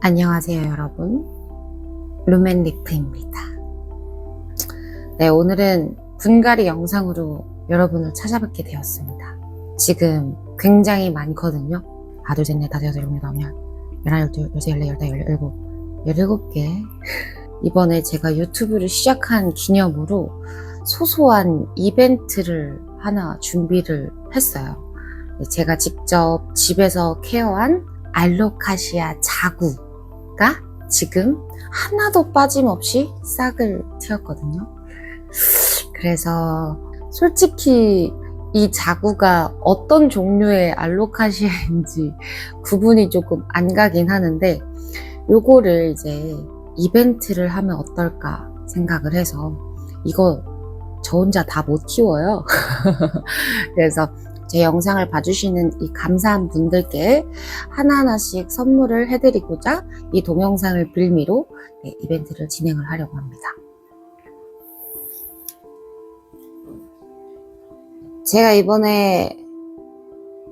안녕하세요 여러분, 루멘리프입니다. 네, 오늘은 분갈이 영상으로 여러분을 찾아뵙게 되었습니다. 지금 굉장히 많거든요. 하나 둘셋넷 다섯 여섯 일곱 여덟 아홉 열 열하나 열둘 열셋 열넷 열다섯 열일곱 개. 이번에 제가 유튜브를 시작한 기념으로 소소한 이벤트를 하나 준비를 했어요. 제가 직접 집에서 케어한 알로카시아 자구가 지금 하나도 빠짐없이 싹을 틔웠거든요. 그래서 솔직히 이 자구가 어떤 종류의 알로카시아인지 구분이 조금 안 가긴 하는데, 요거를 이제 이벤트를 하면 어떨까 생각을 해서, 이거 저 혼자 다 못 키워요. 그래서 제 영상을 봐주시는 이 감사한 분들께 하나하나씩 선물을 해드리고자 이 동영상을 빌미로 이벤트를 진행을 하려고 합니다. 제가 이번에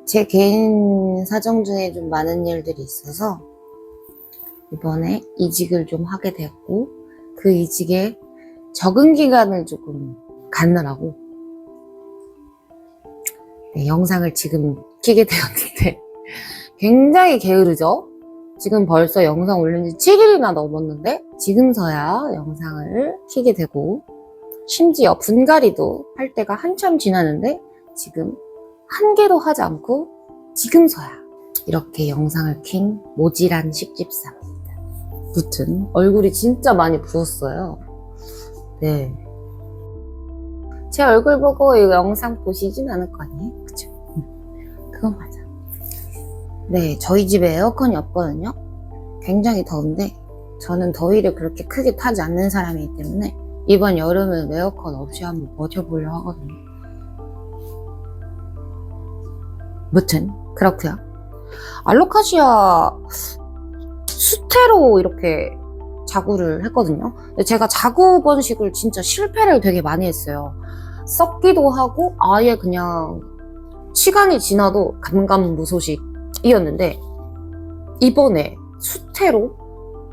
제 개인 사정 중에 좀 많은 일들이 있어서 이번에 이직을 좀 하게 됐고, 그 이직에 적응 기간을 조금 갖느라고 영상을 지금 키게 되었는데 굉장히 게으르죠? 지금 벌써 영상 올린 지 7일이나 넘었는데 지금서야 영상을 키게 되고, 심지어 분갈이도 할 때가 한참 지났는데 지금 한 개도 하지 않고 지금서야 이렇게 영상을 킨 모질한 식집사입니다. 무튼 얼굴이 진짜 많이 부었어요. 네, 제 얼굴 보고 이 영상 보시진 않을 거 아니에요? 그쵸? 그건 맞아. 네, 저희 집에 에어컨이 없거든요. 굉장히 더운데 저는 더위를 그렇게 크게 타지 않는 사람이기 때문에 이번 여름은 에어컨 없이 한번 버텨보려고 하거든요. 무튼 그렇고요. 알로카시아 수태로 이렇게 자구를 했거든요. 근데 제가 자구 번식을 진짜 실패를 되게 많이 했어요. 썩기도 하고 아예 그냥 시간이 지나도 감감무소식이었는데, 이번에 수태로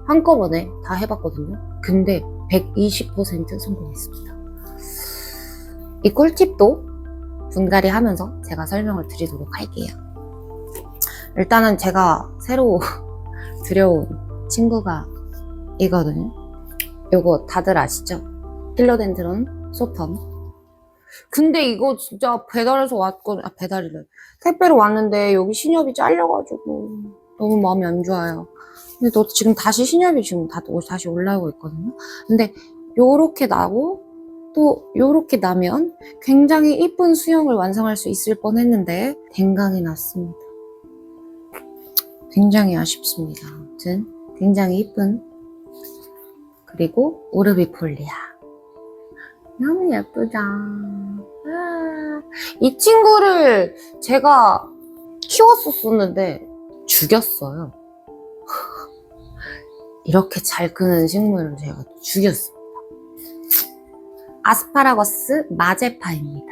한꺼번에 다 해봤거든요. 근데 120% 성공했습니다. 이 꿀팁도 분갈이 하면서 제가 설명을 드리도록 할게요. 일단은 제가 새로 들여온 친구가 이거든요. 요거 다들 아시죠? 필로덴드론 소텀. 근데 이거 진짜 배달해서 왔거든. 배달이래. 택배로 왔는데 여기 신엽이 잘려가지고 너무 마음이 안 좋아요. 근데 너 지금 다시 신엽이 지금 다시 올라오고 있거든요. 근데 요렇게 나고 또 요렇게 나면 굉장히 이쁜 수영을 완성할 수 있을 뻔했는데 댕강이 났습니다. 굉장히 아쉽습니다. 아무튼 굉장히 이쁜, 그리고 오르비폴리아 너무 예쁘다. 이 친구를 제가 키웠었는데 죽였어요. 이렇게 잘 크는 식물을 제가 죽였습니다. 아스파라거스 마제파입니다.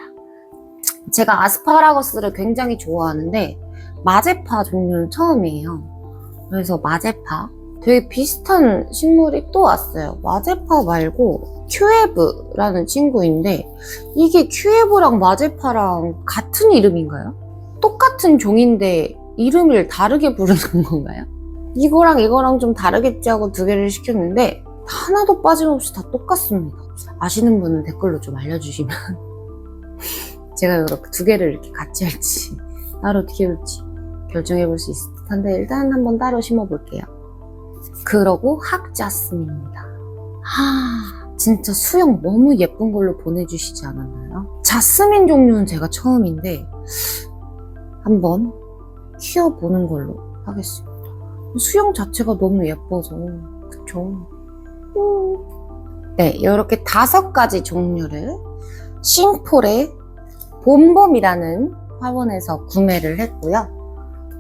제가 아스파라거스를 굉장히 좋아하는데 마제파 종류는 처음이에요. 그래서 마제파 되게 비슷한 식물이 또 왔어요. 마제파 말고 큐에브라는 친구인데, 이게 큐에브랑 마제파랑 같은 이름인가요? 똑같은 종인데 이름을 다르게 부르는 건가요? 이거랑 이거랑 좀 다르겠지 하고 두 개를 시켰는데 하나도 빠짐없이 다 똑같습니다. 아시는 분은 댓글로 좀 알려주시면 제가 이렇게 두 개를 이렇게 같이 할지 따로 키울지 결정해볼 수 있을 듯한데, 일단 한번 따로 심어볼게요. 그러고 학자스민입니다. 진짜 수영 너무 예쁜 걸로 보내주시지 않았나요? 자스민 종류는 제가 처음인데 한번 키워보는 걸로 하겠습니다. 수영 자체가 너무 예뻐서. 그쵸? 네, 이렇게 5가지 종류를 싱폴의 봄봄이라는 화원에서 구매를 했고요.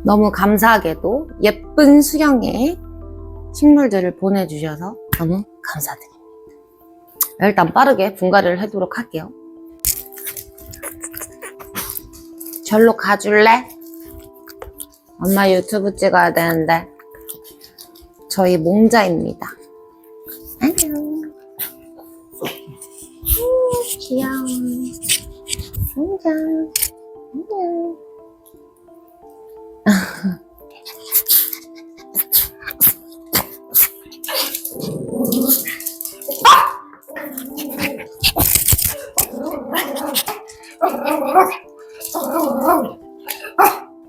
너무 감사하게도 예쁜 수영의 식물들을 보내주셔서 너무 감사드립니다. 일단 빠르게 분갈이를 하도록 할게요. 절로 가줄래? 엄마 유튜브 찍어야 되는데. 저희 몽자입니다. 안녕. 귀여워. 몽자. 안녕.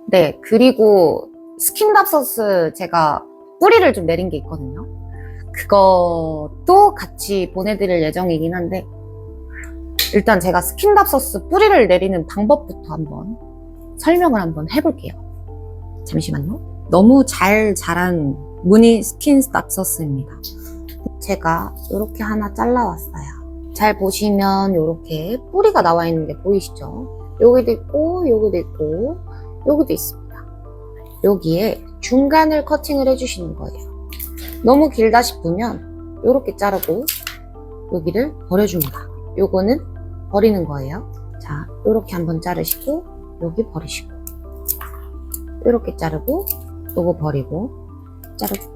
네, 그리고 스킨답서스 제가 뿌리를 좀 내린 게 있거든요. 그것도 같이 보내드릴 예정이긴 한데, 일단 제가 스킨답서스 뿌리를 내리는 방법부터 한번 설명을 한번 해볼게요. 잠시만요. 너무 잘 자란 무늬 스킨답서스입니다. 제가 이렇게 하나 잘라왔어요. 잘 보시면 이렇게 뿌리가 나와 있는 게 보이시죠? 여기도 있고, 여기도 있고, 여기도 있습니다. 여기에 중간을 커팅을 해주시는 거예요. 너무 길다 싶으면 이렇게 자르고 여기를 버려줍니다. 요거는 버리는 거예요. 자, 이렇게 한번 자르시고 여기 버리시고, 이렇게 자르고 요거 버리고 자르고.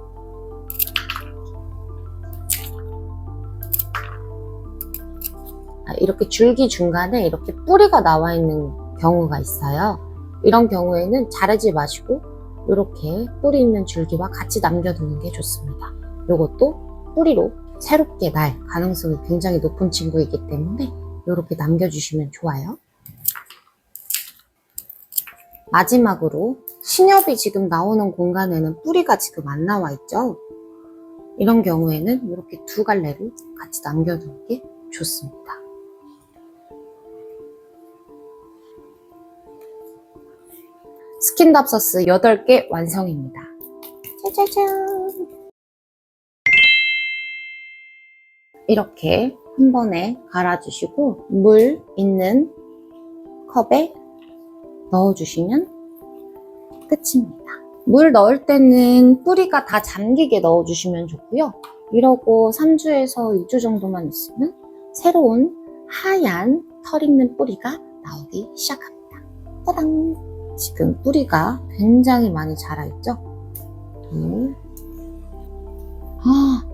이렇게 줄기 중간에 이렇게 뿌리가 나와 있는 경우가 있어요. 이런 경우에는 자르지 마시고 이렇게 뿌리 있는 줄기와 같이 남겨두는 게 좋습니다. 이것도 뿌리로 새롭게 날 가능성이 굉장히 높은 친구이기 때문에 이렇게 남겨주시면 좋아요. 마지막으로 신엽이 지금 나오는 공간에는 뿌리가 지금 안 나와 있죠? 이런 경우에는 이렇게 두 갈래로 같이 남겨두는 게 좋습니다. 스킨답서스 8개 완성입니다. 짜자잔! 이렇게 한 번에 갈아주시고 물 있는 컵에 넣어주시면 끝입니다. 물 넣을 때는 뿌리가 다 잠기게 넣어주시면 좋고요. 이러고 3주에서 2주 정도만 있으면 새로운 하얀 털 있는 뿌리가 나오기 시작합니다. 짜란! 지금 뿌리가 굉장히 많이 자라있죠?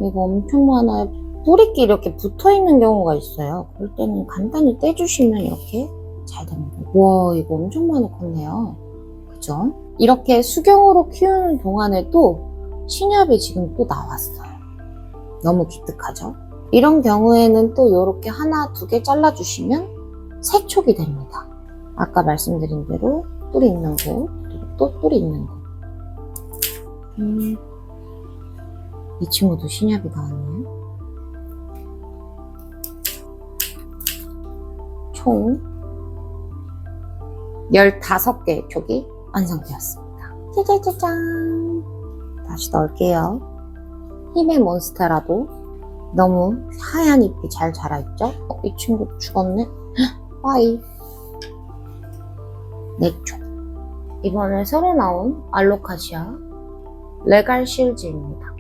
이거 엄청 많아요. 뿌리끼리 이렇게 붙어있는 경우가 있어요. 그럴 때는 간단히 떼주시면 이렇게 잘 됩니다. 와, 이거 엄청 많이 컸네요. 그죠? 이렇게 수경으로 키우는 동안에도 신엽이 지금 또 나왔어요. 너무 기특하죠? 이런 경우에는 또 이렇게 하나, 두 개 잘라주시면 세촉이 됩니다. 아까 말씀드린 대로 뿌리 있는 곳, 그리고 또 뿌리 있는 곳. 이 친구도 신엽이 나왔네요. 총 15개의 촉이 완성되었습니다. 짜자자잔! 다시 넣을게요. 힘의 몬스테라도 너무 하얀 잎이 잘 자라있죠? 이 친구 죽었네? 빠이. 4촉. 이번에 새로 나온 알로카시아 레갈실즈입니다.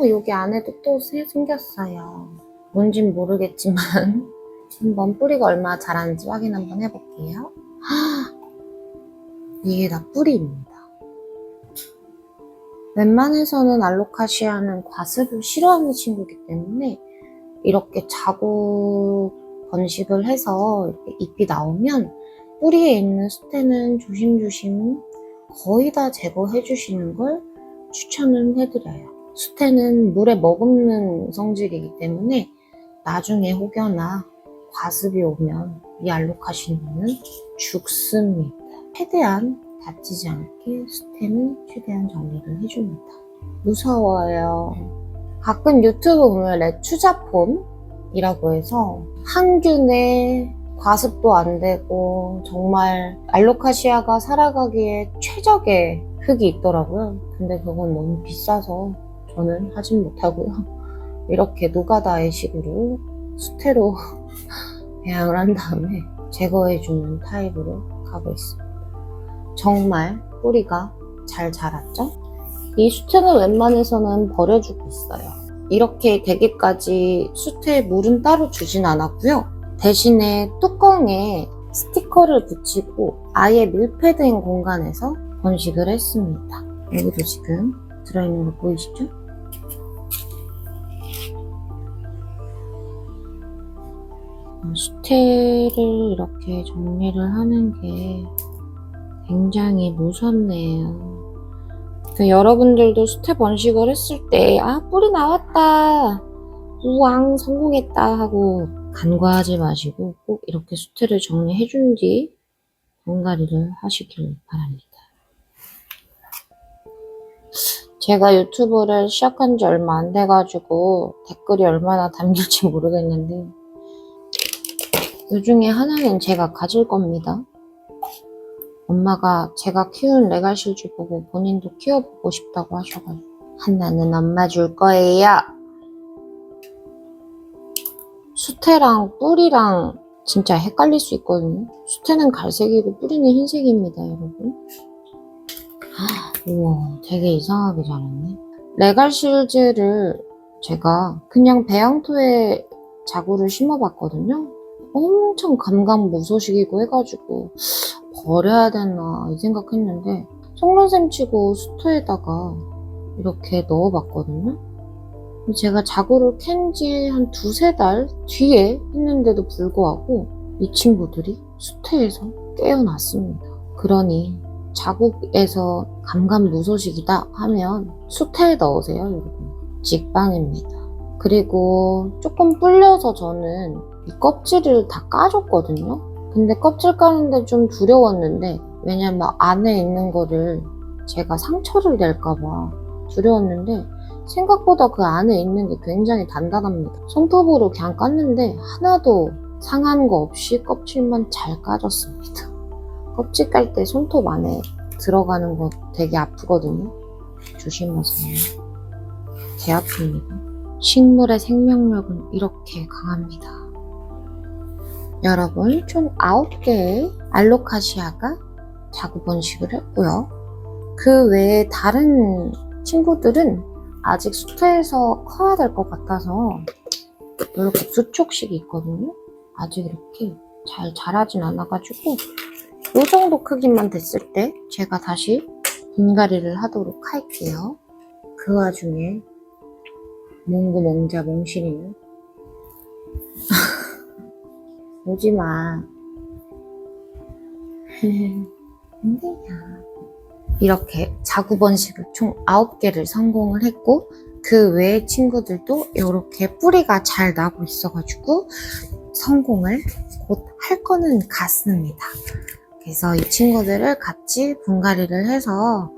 여기 안에도 또 생겼어요. 뭔진 모르겠지만 한번 뿌리가 얼마나 자라는지 확인 한번 해볼게요. 이게 다 뿌리입니다. 웬만해서는 알로카시아는 과습을 싫어하는 친구이기 때문에 이렇게 자국 번식을 해서 이렇게 잎이 나오면 뿌리에 있는 수태는 조심조심 거의 다 제거해 주시는 걸 추천을 해드려요. 수태는 물에 머금는 성질이기 때문에 나중에 혹여나 과습이 오면 이 알로카시아는 죽습니다. 최대한 다치지 않게 수태는 최대한 정리를 해줍니다. 무서워요. 가끔 유튜브 보면 레추자폼이라고 해서 항균에 과습도 안 되고 정말 알로카시아가 살아가기에 최적의 흙이 있더라고요. 근데 그건 너무 비싸서 저는 하진 못하고요. 이렇게 노가다의식으로 수태로 배양을 한 다음에 제거해주는 타입으로 가고 있습니다. 정말 뿌리가 잘 자랐죠? 이 수태는 웬만해서는 버려주고 있어요. 이렇게 되기까지 수태에 물은 따로 주진 않았고요. 대신에 뚜껑에 스티커를 붙이고 아예 밀폐된 공간에서 번식을 했습니다. 여기도 지금 들어있는 거 보이시죠? 수태를 이렇게 정리를 하는 게 굉장히 무섭네요. 여러분들도 수태 번식을 했을 때 뿌리 나왔다, 우왕 성공했다 하고 간과하지 마시고 꼭 이렇게 수태를 정리해준 뒤 분갈이를 하시길 바랍니다. 제가 유튜브를 시작한 지 얼마 안 돼가지고 댓글이 얼마나 담길지 모르겠는데 그 중에 하나는 제가 가질 겁니다. 엄마가 제가 키운 레갈실주 보고 본인도 키워보고 싶다고 하셔가지고 하나는 엄마 줄 거예요. 수태랑 뿌리랑 진짜 헷갈릴 수 있거든요. 수태는 갈색이고 뿌리는 흰색입니다, 여러분. 우와, 되게 이상하게 자랐네. 레갈실즈를 제가 그냥 배양토에 자구를 심어봤거든요. 엄청 감감무소식이고 해가지고 버려야 되나 이 생각했는데 속눈샘 치고 수토에다가 이렇게 넣어봤거든요. 제가 자구를 캔 지 한 두세 달 뒤에 했는데도 불구하고 이 친구들이 수태에서 깨어났습니다. 그러니 자국에서 감감무소식이다 하면 수태에 넣으세요, 여러분. 직방입니다. 그리고 조금 불려서 저는 이 껍질을 다 까줬거든요. 근데 껍질 까는데 좀 두려웠는데 왜냐면 안에 있는 거를 제가 상처를 낼까봐 두려웠는데 생각보다 그 안에 있는 게 굉장히 단단합니다. 손톱으로 그냥 깠는데 하나도 상한 거 없이 껍질만 잘 까졌습니다. 껍질 깔 때 손톱 안에 들어가는 거 되게 아프거든요. 조심하세요. 개 아픕니다. 식물의 생명력은 이렇게 강합니다. 여러분, 총 9개의 알로카시아가 자구 번식을 했고요. 그 외에 다른 친구들은 아직 수태에서 커야 될 것 같아서 이렇게 수촉식이 있거든요. 아직 이렇게 잘 자라진 않아가지고 이 정도 크기만 됐을 때 제가 다시 분갈이를 하도록 할게요. 그 와중에 몽구몽자 몽실이는 오지마. 안돼요. 이렇게 자구 번식을 총 9개를 성공을 했고 그 외의 친구들도 이렇게 뿌리가 잘 나고 있어가지고 성공을 곧 할 거는 같습니다. 그래서 이 친구들을 같이 분갈이를 해서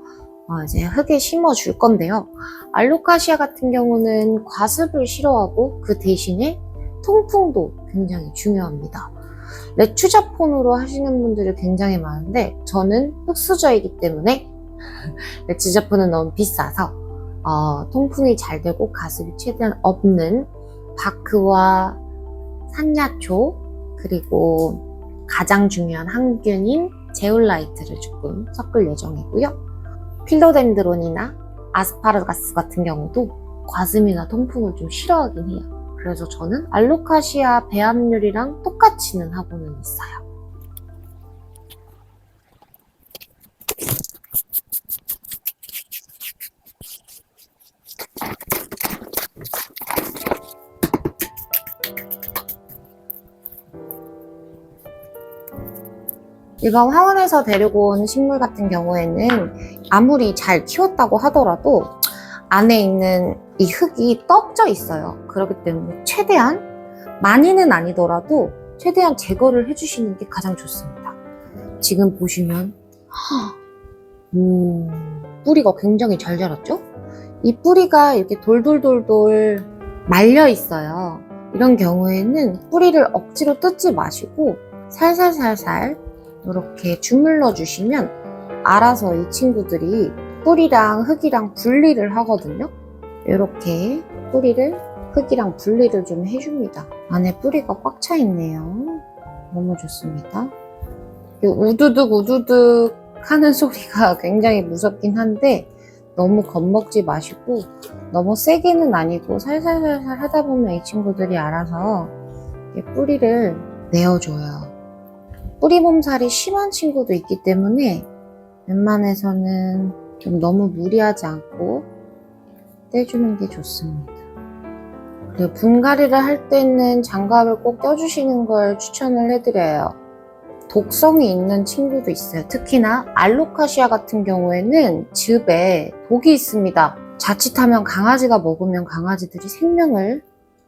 이제 흙에 심어 줄 건데요. 알로카시아 같은 경우는 과습을 싫어하고 그 대신에 통풍도 굉장히 중요합니다. 레추자폰으로 하시는 분들이 굉장히 많은데 저는 흙수저이기 때문에 레추자폰은 너무 비싸서 통풍이 잘 되고 가습이 최대한 없는 바크와 산야초 그리고 가장 중요한 항균인 제올라이트를 조금 섞을 예정이고요. 필로덴드론이나 아스파라가스 같은 경우도 과습이나 통풍을 좀 싫어하긴 해요. 그래서 저는 알로카시아 배합률이랑 똑같이는 하고는 있어요. 이거 화원에서 데리고 온 식물 같은 경우에는 아무리 잘 키웠다고 하더라도 안에 있는 이 흙이 떡져 있어요. 그렇기 때문에 최대한 많이는 아니더라도 최대한 제거를 해주시는 게 가장 좋습니다. 지금 보시면 뿌리가 굉장히 잘 자랐죠? 이 뿌리가 이렇게 돌돌돌돌 말려 있어요. 이런 경우에는 뿌리를 억지로 뜯지 마시고 살살살살 이렇게 주물러 주시면 알아서 이 친구들이 뿌리랑 흙이랑 분리를 하거든요. 이렇게 뿌리를 흙이랑 분리를 좀 해줍니다. 안에 뿌리가 꽉 차 있네요. 너무 좋습니다. 우두둑 우두둑 하는 소리가 굉장히 무섭긴 한데 너무 겁먹지 마시고 너무 세게는 아니고 살살살살 하다 보면 이 친구들이 알아서 뿌리를 내어줘요. 뿌리 몸살이 심한 친구도 있기 때문에 웬만해서는 좀 너무 무리하지 않고 떼주는 게 좋습니다. 그리고 분갈이를 할 때는 장갑을 꼭 껴주시는 걸 추천을 해드려요. 독성이 있는 친구도 있어요. 특히나 알로카시아 같은 경우에는 즙에 독이 있습니다. 자칫하면 강아지가 먹으면 강아지들이 생명을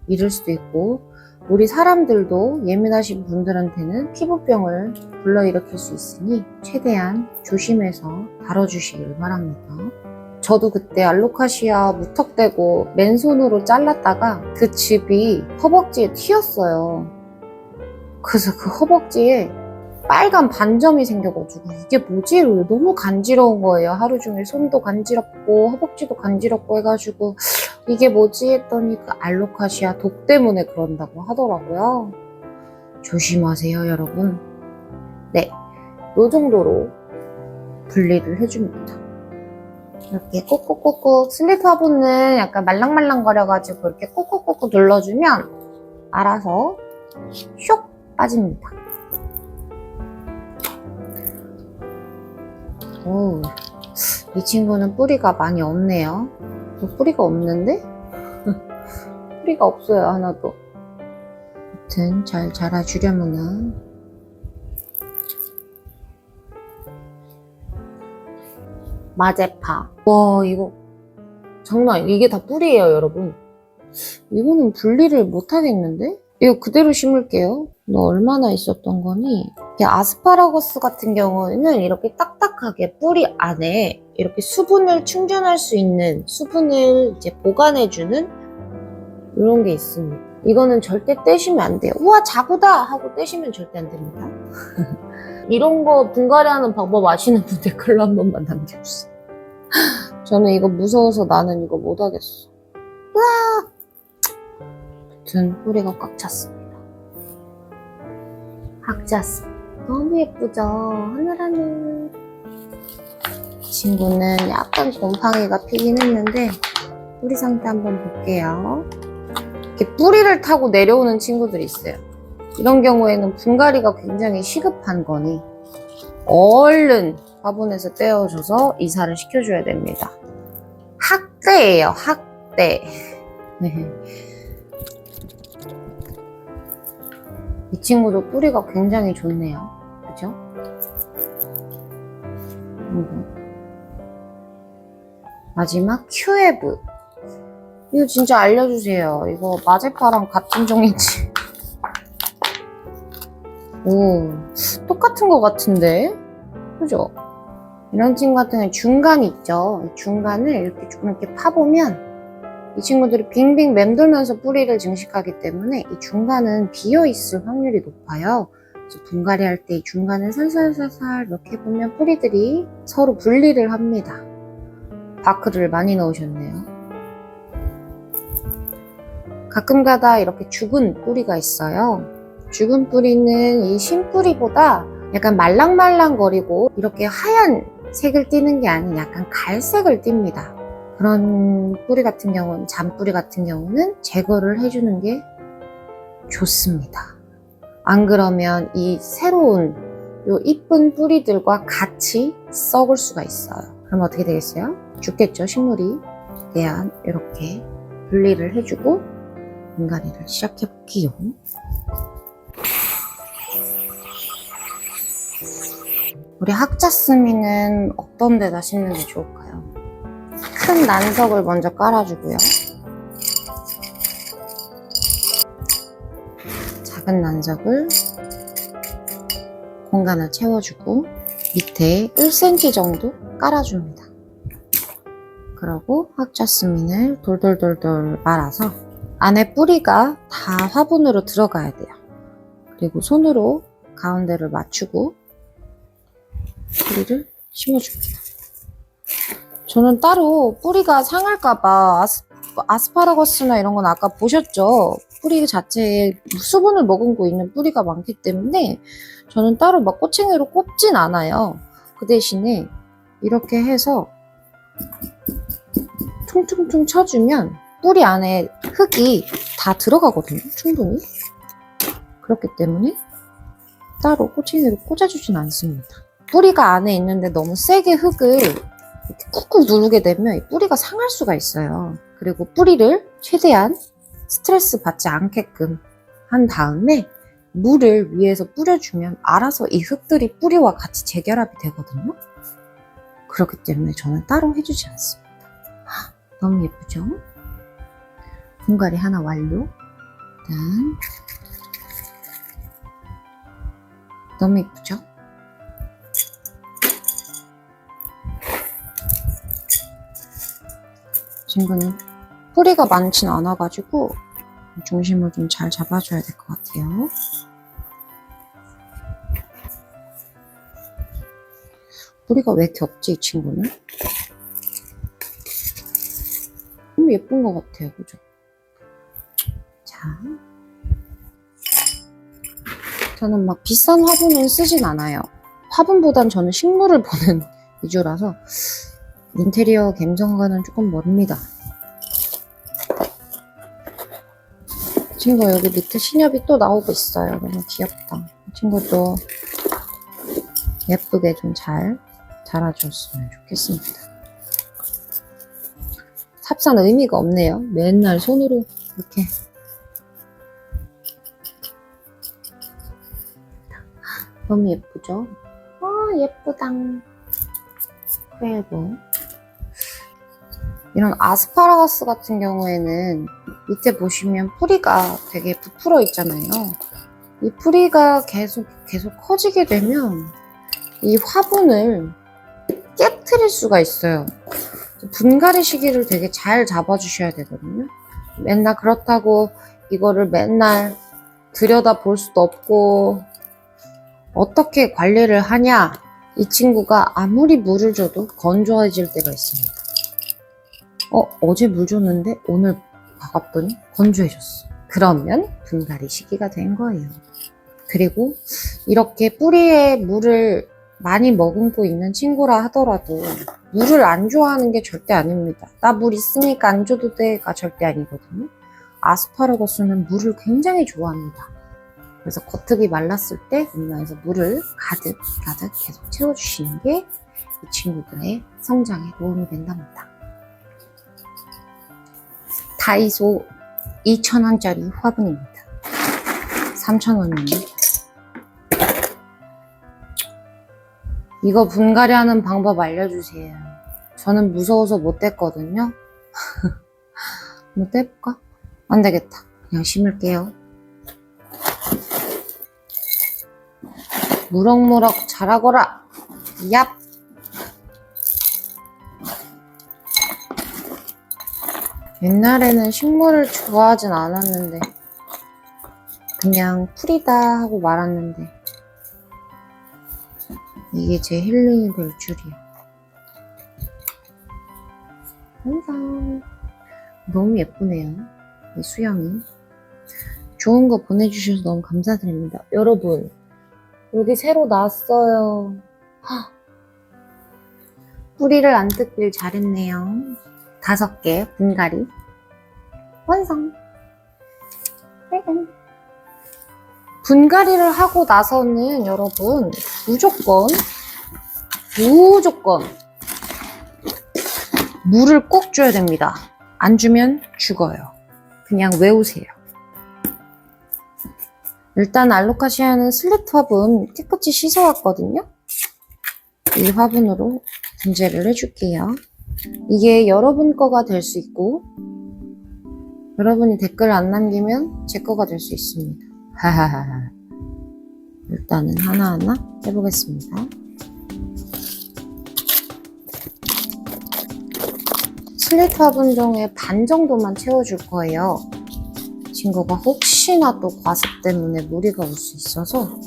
잃을 수도 있고, 우리 사람들도 예민하신 분들한테는 피부병을 불러일으킬 수 있으니 최대한 조심해서 다뤄주시길 바랍니다. 저도 그때 알로카시아 무턱대고 맨손으로 잘랐다가 그 즙이 허벅지에 튀었어요. 그래서 그 허벅지에 빨간 반점이 생겨가지고 이게 뭐지? 너무 간지러운 거예요. 하루 종일 손도 간지럽고 허벅지도 간지럽고 해가지고 이게 뭐지? 했더니 그 알로카시아 독 때문에 그런다고 하더라고요. 조심하세요, 여러분. 네, 요 정도로 분리를 해줍니다. 이렇게 꾹꾹꾹꾹 슬립 화분은 약간 말랑말랑거려가지고 이렇게 꾹꾹꾹꾹 눌러주면 알아서 쇽 빠집니다. 오, 이 친구는 뿌리가 많이 없네요. 뿌리가 없는데? 뿌리가 없어요, 하나도. 아무튼 잘 자라주려면은 마제파. 와, 이거 장난, 이게 다 뿌리예요, 여러분. 이거는 분리를 못 하겠는데? 이거 그대로 심을게요. 너 얼마나 있었던 거니? 아스파라거스 같은 경우에는 이렇게 딱딱하게 뿌리 안에 이렇게 수분을 충전할 수 있는, 수분을 이제 보관해주는 이런 게 있습니다. 이거는 절대 떼시면 안 돼요. 우와, 자구다! 하고 떼시면 절대 안 됩니다. 이런 거 분갈이 하는 방법 아시는 분들 글로 한 번만 남겨주세요. 저는 이거 무서워서 나는 이거 못 하겠어. 우와! 아무튼 뿌리가 꽉 찼습니다. 학자스 너무 예쁘죠? 하늘하늘. 이 친구는 약간 곰팡이가 피긴 했는데 뿌리 상태 한번 볼게요. 이렇게 뿌리를 타고 내려오는 친구들이 있어요. 이런 경우에는 분갈이가 굉장히 시급한 거니 얼른 화분에서 떼어줘서 이사를 시켜줘야 됩니다. 학대예요, 학대. 이 친구도 뿌리가 굉장히 좋네요. 그죠? 마지막 큐에브. 이거 진짜 알려주세요. 이거 마제파랑 같은 종인지. 오, 똑같은 것 같은데? 그죠? 이런 친구 같은 경우는 중간이 있죠. 중간을 이렇게 파보면 이 친구들이 빙빙 맴돌면서 뿌리를 증식하기 때문에 이 중간은 비어있을 확률이 높아요. 그래서 분갈이 할 때 이 중간을 살살살살 이렇게 보면 뿌리들이 서로 분리를 합니다. 바크를 많이 넣으셨네요. 가끔가다 이렇게 죽은 뿌리가 있어요. 죽은 뿌리는 이 신뿌리보다 약간 말랑말랑거리고 이렇게 하얀 색을 띠는 게 아닌 약간 갈색을 띠입니다. 그런 뿌리 같은 경우는, 잔뿌리 같은 경우는 제거를 해주는 게 좋습니다. 안 그러면 이 새로운 요 이쁜 뿌리들과 같이 썩을 수가 있어요. 그럼 어떻게 되겠어요? 죽겠죠, 식물이. 대한 이렇게 분리를 해주고 분갈이를 시작해볼게요. 우리 학자스미는 어떤 데다 심는 게 좋을까요? 큰 난석을 먼저 깔아주고요. 작은 난석을 공간을 채워주고 밑에 1cm 정도 깔아줍니다. 그리고 학자스민을 돌돌돌돌 말아서 안에 뿌리가 다 화분으로 들어가야 돼요. 그리고 손으로 가운데를 맞추고 뿌리를 심어줍니다. 저는 따로 뿌리가 상할까봐 아스파라거스나 이런 건 아까 보셨죠? 뿌리 자체에 수분을 머금고 있는 뿌리가 많기 때문에 저는 따로 막 꼬챙이로 꼽진 않아요. 그 대신에 이렇게 해서 퉁퉁퉁 쳐주면 뿌리 안에 흙이 다 들어가거든요, 충분히. 그렇기 때문에 따로 꼬챙이로 꽂아주진 않습니다. 뿌리가 안에 있는데 너무 세게 흙을 이렇게 꾹꾹 누르게 되면 이 뿌리가 상할 수가 있어요. 그리고 뿌리를 최대한 스트레스 받지 않게끔 한 다음에 물을 위에서 뿌려주면 알아서 이 흙들이 뿌리와 같이 재결합이 되거든요. 그렇기 때문에 저는 따로 해주지 않습니다. 너무 예쁘죠? 분갈이 하나 완료. 일단 너무 예쁘죠? 친구는 뿌리가 많진 않아가지고 중심을 좀 잘 잡아줘야 될 것 같아요. 뿌리가 왜 이렇게 없지, 이 친구는? 너무 예쁜 것 같아요, 그죠? 자, 저는 막 비싼 화분은 쓰진 않아요. 화분보단 저는 식물을 보는 위주라서 인테리어 감성과는 조금 멀습니다. 친구 여기 밑에 신엽이 또 나오고 있어요. 너무 귀엽다. 친구도 예쁘게 좀 잘 자라줬으면 좋겠습니다. 삽산 의미가 없네요. 맨날 손으로 이렇게. 너무 예쁘죠? 예쁘다. 그리고 이런 아스파라거스 같은 경우에는 밑에 보시면 뿌리가 되게 부풀어 있잖아요. 이 뿌리가 계속 커지게 되면 이 화분을 깨트릴 수가 있어요. 분갈이 시기를 되게 잘 잡아주셔야 되거든요. 맨날 그렇다고 이거를 맨날 들여다 볼 수도 없고 어떻게 관리를 하냐? 이 친구가 아무리 물을 줘도 건조해질 때가 있습니다. 어제 물 줬는데 오늘 봐봤더니 건조해졌어. 그러면 분갈이 시기가 된 거예요. 그리고 이렇게 뿌리에 물을 많이 머금고 있는 친구라 하더라도 물을 안 좋아하는 게 절대 아닙니다. 나 물 있으니까 안 줘도 돼가 절대 아니거든요. 아스파라거스는 물을 굉장히 좋아합니다. 그래서 겉흙이 말랐을 때 윗면에서 물을 가득 계속 채워주시는 게 이 친구들의 성장에 도움이 된답니다. 다이소 2,000원짜리 화분입니다. 3,000원이면 이거 분갈이 하는 방법 알려주세요. 저는 무서워서 못 뗐거든요. 한번 떼볼까? 안 되겠다. 그냥 심을게요. 무럭무럭 자라거라. 얍! 옛날에는 식물을 좋아하진 않았는데 그냥 풀이다 하고 말았는데 이게 제 힐링이 될 줄이야. 항상 너무 예쁘네요. 이 수영이. 좋은 거 보내주셔서 너무 감사드립니다. 여러분, 여기 새로 나왔어요. 뿌리를 안 뜯길 잘했네요. 5개 분갈이 완성. 분갈이를 하고 나서는 여러분 무조건 물을 꼭 줘야 됩니다. 안 주면 죽어요. 그냥 외우세요. 일단 알로카시아는 슬리트 화분 깨끗이 씻어왔거든요. 이 화분으로 분재를 해줄게요. 이게 여러분 거가 될 수 있고 여러분이 댓글 안 남기면 제 거가 될 수 있습니다. 하하하. 일단은 하나하나 해보겠습니다. 슬리트 화분 중에 반 정도만 채워줄 거예요. 친구가 혹시나 또 과습 때문에 무리가 올 수 있어서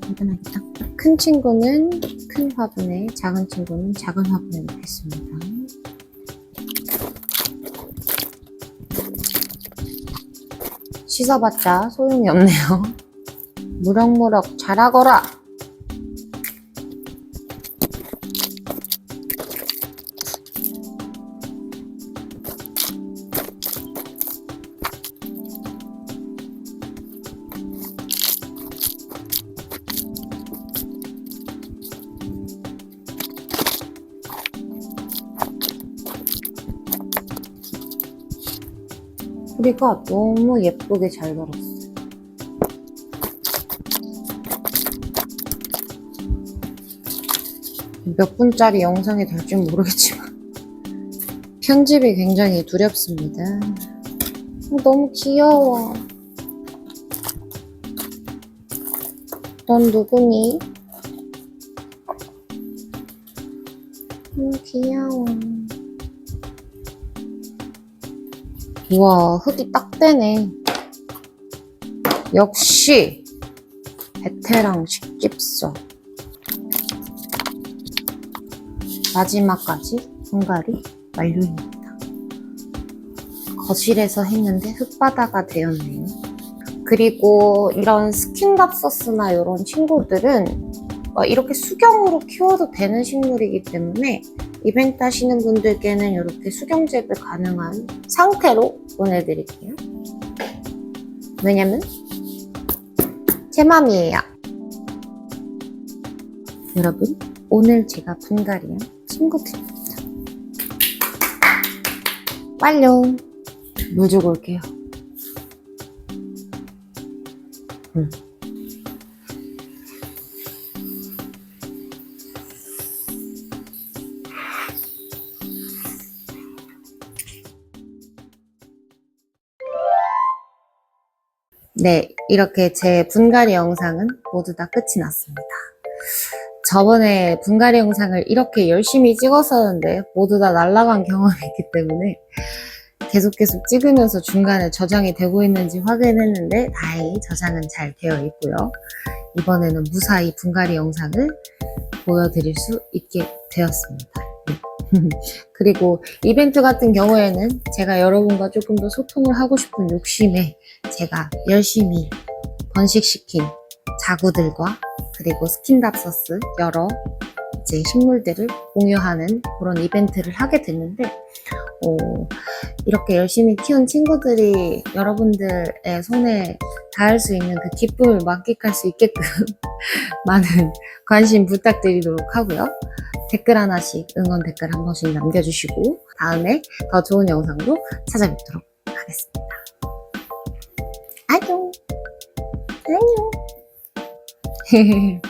간단하겠다. 큰 친구는 큰 화분에, 작은 친구는 작은 화분에 놓겠습니다. 씻어봤자 소용이 없네요. 무럭무럭 자라거라! 소리가 너무 예쁘게 잘 들었어요. 몇 분짜리 영상이 될지 모르겠지만 편집이 굉장히 두렵습니다. 너무 귀여워. 넌 누구니? 너무 귀여워. 우와, 흙이 딱 되네. 역시 베테랑 식집서. 마지막까지 분갈이 완료입니다. 거실에서 했는데 흙바다가 되었네요. 그리고 이런 스킨답서스나 이런 친구들은 이렇게 수경으로 키워도 되는 식물이기 때문에 이벤트 하시는 분들께는 이렇게 수경 재배 가능한 상태로 보내드릴게요. 왜냐면 제 맘이에요. 여러분, 오늘 제가 분갈이한 친구들입니다. 완료! 물 주고 올게요. 네, 이렇게 제 분갈이 영상은 모두 다 끝이 났습니다. 저번에 분갈이 영상을 이렇게 열심히 찍었었는데 모두 다 날아간 경험이 있기 때문에 계속 찍으면서 중간에 저장이 되고 있는지 확인했는데 다행히 저장은 잘 되어 있고요. 이번에는 무사히 분갈이 영상을 보여드릴 수 있게 되었습니다. 그리고 이벤트 같은 경우에는 제가 여러분과 조금 더 소통을 하고 싶은 욕심에 제가 열심히 번식시킨 자구들과 그리고 스킨답서스 여러 이제 식물들을 공유하는 그런 이벤트를 하게 됐는데 이렇게 열심히 키운 친구들이 여러분들의 손에 닿을 수 있는 그 기쁨을 만끽할 수 있게끔 많은 관심 부탁드리도록 하고요. 댓글 하나씩 응원 댓글 한 번씩 남겨주시고 다음에 더 좋은 영상으로 찾아뵙도록 하겠습니다. 안녕. 안녕.